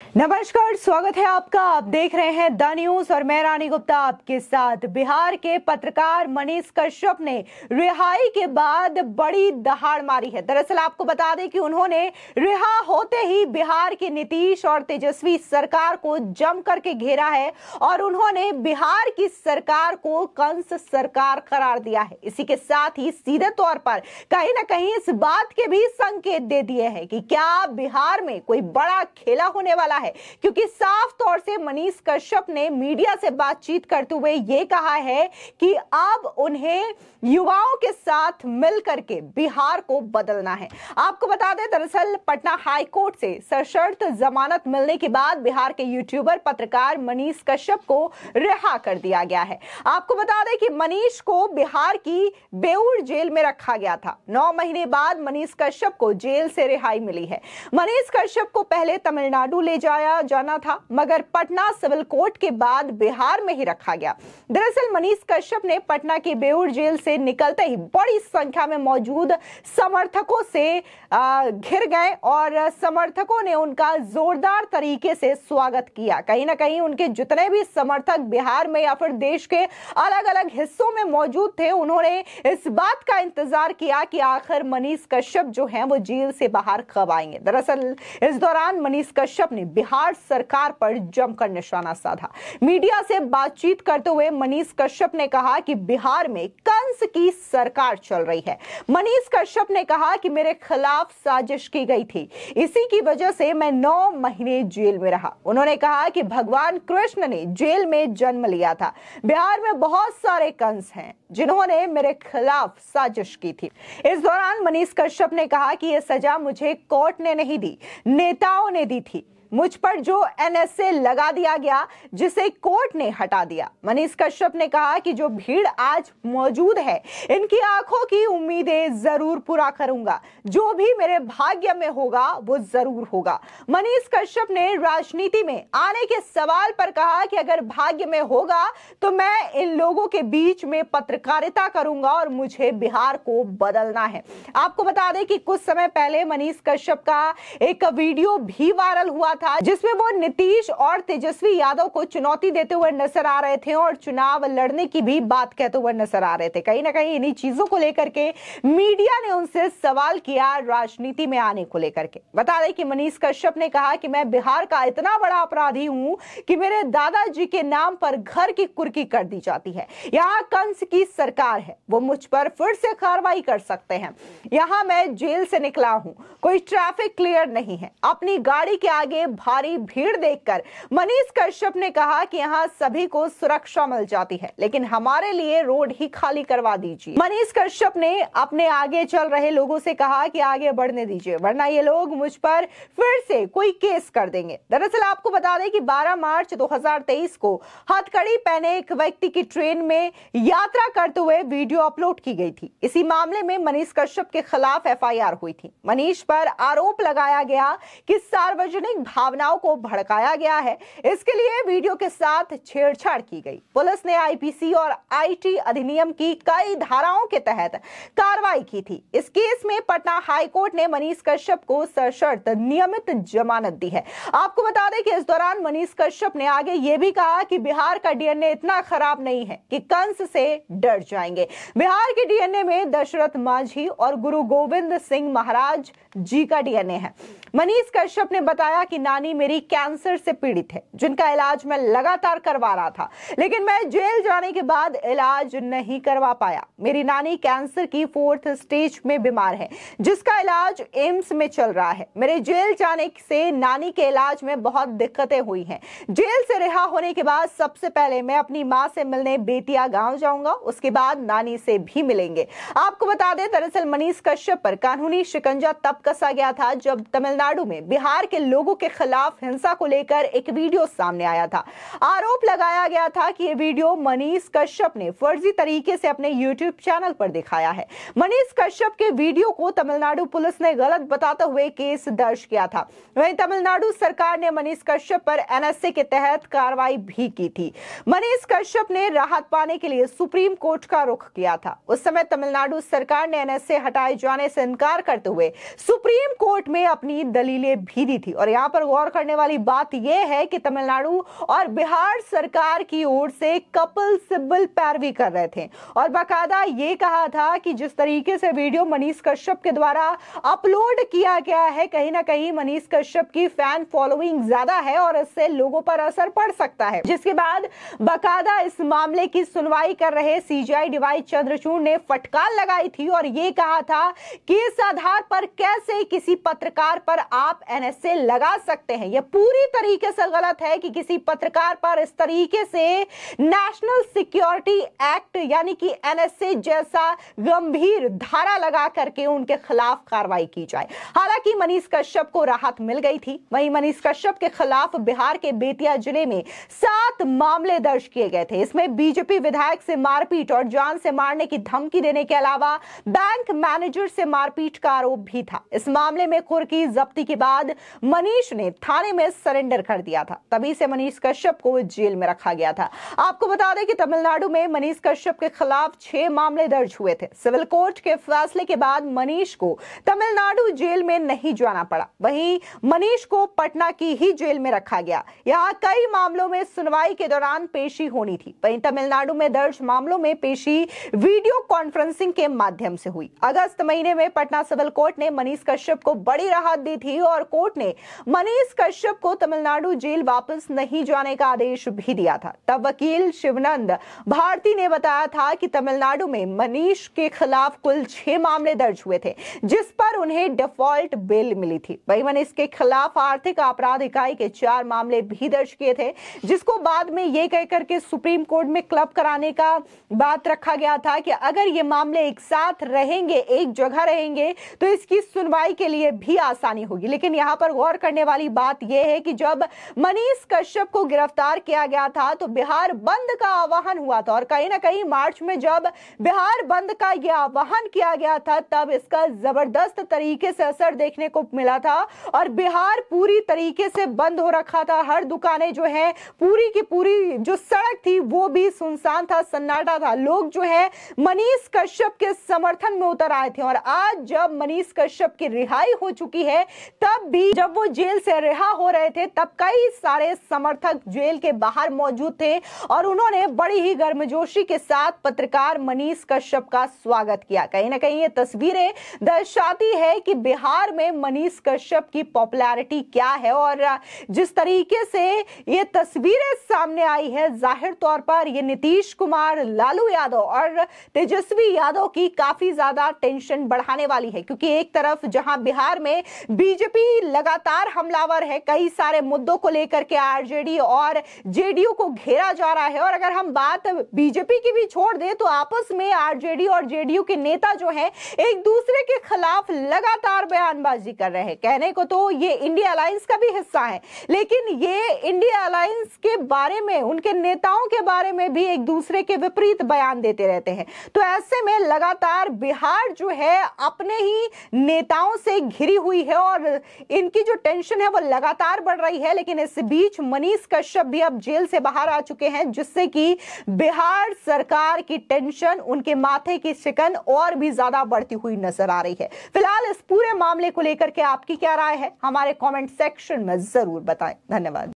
नमस्कार, स्वागत है आपका। आप देख रहे हैं द न्यूज और मैं रानी गुप्ता आपके साथ। बिहार के पत्रकार मनीष कश्यप ने रिहाई के बाद बड़ी दहाड़ मारी है। दरअसल आपको बता दें कि उन्होंने रिहा होते ही बिहार की नीतीश और तेजस्वी सरकार को जम करके घेरा है और उन्होंने बिहार की सरकार को कंस सरकार करार दिया है। इसी के साथ ही सीधे तौर पर कहीं ना कहीं इस बात के भी संकेत दे दिए हैं कि क्या बिहार में कोई बड़ा खेला होने वाला है, क्योंकि साफ तौर से मनीष कश्यप ने मीडिया से बातचीत करते हुए यह कहा है कि अब उन्हें युवाओं के साथ मिलकर के बिहार को बदलना है। आपको बता दें, दरअसल पटना हाई कोर्ट से सशर्त जमानत मिलने के बाद बिहार के यूट्यूबर पत्रकार मनीष कश्यप को रिहा कर दिया गया है। आपको बता दें कि मनीष को बिहार की बेऊर जेल में रखा गया था। 9 महीने बाद मनीष कश्यप को जेल से रिहाई मिली है। मनीष कश्यप को पहले तमिलनाडु ले जाया जाना था, मगर पटना सिविल कोर्ट के बाद बिहार में ही रखा गया। दरअसल मनीष कश्यप ने पटना की बेऊर जेल से निकलते ही बड़ी संख्या में मौजूद समर्थकों से घिर गए और समर्थकों ने उनका जोरदार तरीके से स्वागत किया। कहीं ना कहीं उनके जितने भी समर्थक बिहार में या फिर देश के अलग अलग हिस्सों में मौजूद थे, उन्होंने इस बात का इंतजार किया कि आखिर मनीष कश्यप जो हैं वो जेल से बाहर कब आएंगे। दरअसल इस दौरान मनीष कश्यप ने बिहार सरकार पर जमकर निशाना साधा। मीडिया से बातचीत करते हुए मनीष कश्यप ने कहा कि बिहार में कंस की सरकार चल रही है। मनीष कश्यप ने कहा कि मेरे खिलाफ साजिश की गई थी, इसी की वजह से मैं 9 महीने जेल में रहा। उन्होंने कहा कि भगवान कृष्ण ने जेल में जन्म लिया था। बिहार में बहुत सारे कंस हैं जिन्होंने मेरे खिलाफ साजिश की थी। इस दौरान मनीष कश्यप ने कहा कि यह सजा मुझे कोर्ट ने नहीं दी, नेताओं ने दी थी। मुझ पर जो एनएसए लगा दिया गया, जिसे कोर्ट ने हटा दिया। मनीष कश्यप ने कहा कि जो भीड़ आज मौजूद है, इनकी आंखों की उम्मीदें जरूर पूरा करूंगा। जो भी मेरे भाग्य में होगा वो जरूर होगा। मनीष कश्यप ने राजनीति में आने के सवाल पर कहा कि अगर भाग्य में होगा तो मैं इन लोगों के बीच में पत्रकारिता करूंगा और मुझे बिहार को बदलना है। आपको बता दें कि कुछ समय पहले मनीष कश्यप का एक वीडियो भी वायरल हुआ था, जिसमें वो नीतीश और तेजस्वी यादव को चुनौती देते हुए नजर आ रहे थे और चुनाव लड़ने की भी बात कहते हुए नजर आ रहे थे। कहीं ना कहीं इन्हीं चीजों को लेकर के मीडिया ने उनसे सवाल किया, राजनीति में आने को लेकर के। बता दें कि मनीष कश्यप ने कहा कि मैं बिहार का इतना बड़ा अपराधी हूं कि मेरे दादाजी के नाम पर घर की कुर्की कर दी जाती है। यहाँ कंस की सरकार है, वो मुझ पर फिर से कार्रवाई कर सकते हैं। यहाँ मैं जेल से निकला हूं, कोई ट्रैफिक क्लियर नहीं है। अपनी गाड़ी के आगे भारी भीड़ देखकर मनीष कश्यप ने कहा कि यहाँ सभी को सुरक्षा मिल जाती है, लेकिन हमारे लिए रोड ही खाली करवा दीजिए। मनीष कश्यप ने अपने आगे चल रहे लोगों से कहा कि आगे बढ़ने दीजिए, वरना ये लोग मुझ पर फिर से कोई केस कर देंगे। दरअसल आपको बता दें कि 12 मार्च 2023 को हथकड़ी पहने एक व्यक्ति की ट्रेन में यात्रा करते हुए वीडियो अपलोड की गई थी। इसी मामले में मनीष कश्यप के खिलाफ एफआईआर हुई थी। मनीष पर आरोप लगाया गया कि सार्वजनिक भावनाओं को भड़काया गया है। इसके लिए वीडियो के साथ छेड़छाड़ की गई। पुलिस ने आईपीसी और आईटी अधिनियम की कई धाराओं के तहत कार्रवाई की थी। इस केस में पटना हाई कोर्ट ने मनीष कश्यप को सशर्त नियमित जमानत दी है। आपको बता दें कि इस दौरान मनीष कश्यप ने आगे यह भी कहा कि बिहार का डीएनए इतना खराब नहीं है कि कंस से डर जाएंगे। बिहार के डीएनए में दशरथ मांझी और गुरु गोविंद सिंह महाराज जी का डीएनए है। मनीष कश्यप ने बताया कि नानी मेरी कैंसर से पीड़ित है, जिनका इलाज मैं लगातार करवा रहा था, लेकिन मैं जेल जाने के बाद इलाज नहीं करवा पाया। मेरी नानी कैंसर की 4th स्टेज में बीमार है, जिसका इलाज एम्स में चल रहा है। मेरे जेल जाने से नानी के इलाज में बहुत दिक्कतें हुई हैं। जेल से रिहा होने के बाद सबसे पहले मैं अपनी माँ से मिलने बेतिया गांव जाऊंगा, उसके बाद नानी से भी मिलेंगे। आपको बता दें, दरअसल मनीष कश्यप पर कानूनी शिकंजा तब कसा गया था जब तमिलनाडु में बिहार के लोगों के खिलाफ हिंसा को लेकर एक वीडियो सामने आया था। आरोप लगाया गया था कि यह वीडियो मनीष कश्यप ने फर्जी तरीके से अपने यूट्यूब चैनल पर दिखाया है। मनीष कश्यप के वीडियो को तमिलनाडु पुलिस ने गलत बताते हुए केस दर्ज किया था। वहीं तमिलनाडु सरकार ने मनीष कश्यप पर एनएसए के तहत कार्रवाई भी की थी। मनीष कश्यप ने राहत पाने के लिए सुप्रीम कोर्ट का रुख किया था। उस समय तमिलनाडु सरकार ने एनएसए हटाए जाने से इनकार करते हुए सुप्रीम कोर्ट में अपनी दलीलें भी दी थी और यहाँ पर गौर करने वाली बात यह है कि तमिलनाडु और बिहार सरकार की ओर से कपिल सिब्बल पैरवी कर रहे थे और बाकायदा ये कहा था कि जिस तरीके से वीडियो मनीष कश्यप के द्वारा अपलोड किया गया है, कहीं ना कहीं मनीष कश्यप की फैन फॉलोइंग ज्यादा है और इससे लोगों पर असर पड़ सकता है। जिसके बाद बाकायदा इस मामले की सुनवाई कर रहे सीजेआई डीवाई चंद्रचूड़ ने फटकार लगाई थी और ये कहा था कि इस आधार पर कैसे किसी पत्रकार पर आप एनएसए लगा सकते हैं। यह पूरी तरीके से गलत है कि किसी पत्रकार पर इस तरीके से नेशनल सिक्योरिटी एक्ट यानी कि एनएसए जैसा गंभीर धारा लगा करके उनके खिलाफ कार्रवाई की जाए। हालांकि मनीष कश्यप को राहत मिल गई थी। वहीं मनीष कश्यप के खिलाफ बिहार के बेतिया जिले में 7 मामले दर्ज किए गए थे। इसमें बीजेपी विधायक से मारपीट और जान से मारने की धमकी देने के अलावा बैंक मैनेजर से मारपीट का आरोप भी था। इस मामले में कुर्की जब्ती के बाद मनीष ने थाने में सरेंडर कर दिया था। तभी से मनीष कश्यप को जेल में रखा गया था। आपको बता दें कि तमिलनाडु में मनीष कश्यप के खिलाफ 6 मामले दर्ज हुए थे। सिविल कोर्ट के फैसले के बाद मनीष को तमिलनाडु जेल में नहीं जाना पड़ा। वहीं मनीष को पटना की ही जेल में रखा गया। यहां कई मामलों में सुनवाई के दौरान पेशी होनी थी। वहीं तमिलनाडु में दर्ज मामलों में पेशी वीडियो कॉन्फ्रेंसिंग के माध्यम से हुई। अगस्त महीने में पटना सिविल कोर्ट ने मनीष कश्यप को बड़ी राहत दी थी और कोर्ट ने मनीष कश्यप को तमिलनाडु जेल वापस नहीं जाने का आदेश भी दिया था। तब वकील शिवनंद भारती ने बताया था कि तमिलनाडु में मनीष के खिलाफ कुल 6 मामले दर्ज हुए थे, जिस पर उन्हें डिफॉल्ट बेल मिली थी। वहीं मनीष के खिलाफ आर्थिक अपराध इकाई के 4 मामले भी दर्ज किए थे, जिसको बाद में यह कहकर के सुप्रीम कोर्ट में क्लब कराने का बात रखा गया था कि अगर ये मामले एक साथ रहेंगे, एक जगह रहेंगे, तो इसकी सुनवाई के लिए भी आसानी होगी। लेकिन यहां पर गौर करने वाली बात यह है कि जब मनीष कश्यप को गिरफ्तार किया गया था तो बिहार बंद का आह्वान हुआ था और कहीं ना कहीं मार्च में जब बिहार बंद का यह आह्वान किया गया था तब इसका जबरदस्त तरीके से असर देखने को मिला था और बिहार पूरी तरीके से बंद हो रखा था। हर दुकानें जो है पूरी की पूरी जो सड़क थी वो भी सुनसान था, सन्नाटा था। लोग जो है मनीष कश्यप के समर्थन में उतर आए थे और आज जब मनीष कश्यप की रिहाई हो चुकी है तब भी जब वो जेल से रिहा हो रहे थे तब कई सारे समर्थक जेल के बाहर मौजूद थे और उन्होंने बड़ी ही गर्मजोशी के साथ पत्रकार मनीष कश्यप का स्वागत किया। कहीं ना कहीं ये तस्वीरें दर्शाती है कि बिहार में मनीष कश्यप की पॉपुलैरिटी क्या है और जिस तरीके से ये तस्वीरें सामने आई है जाहिर तौर पर ये नीतीश कुमार, लालू यादव और तेजस्वी यादव की काफी ज्यादा टेंशन बढ़ाने वाली है, क्योंकि एक तरफ जहां बिहार में बीजेपी लगातार हमलावर है, कई सारे मुद्दों को लेकर के आरजेडी और जेडीयू को घेरा जा रहा है और अगर हम बात बीजेपी की भी छोड़ दें तो आपस में आरजेडी और जेडीयू के नेता जो हैं एक दूसरे के खिलाफ लगातार बयानबाजी कर रहे हैं। कहने को तो ये इंडिया अलायंस का भी हिस्सा है, लेकिन ये इंडिया अलायंस के बारे में, उनके नेताओं के बारे में भी एक दूसरे के विपरीत बयान देते रहते हैं। तो ऐसे में लगातार बिहार जो है अपने ही नेताओं से घिरी हुई है और इनकी जो टेंशन है वो लगातार बढ़ रही है। लेकिन इस बीच मनीष कश्यप भी अब जेल से बाहर आ चुके हैं, जिससे कि बिहार सरकार की टेंशन, उनके माथे की शिकन और भी ज्यादा बढ़ती हुई नजर आ रही है। फिलहाल इस पूरे मामले को लेकर के आपकी क्या राय है, हमारे कमेंट सेक्शन में जरूर बताएं। धन्यवाद।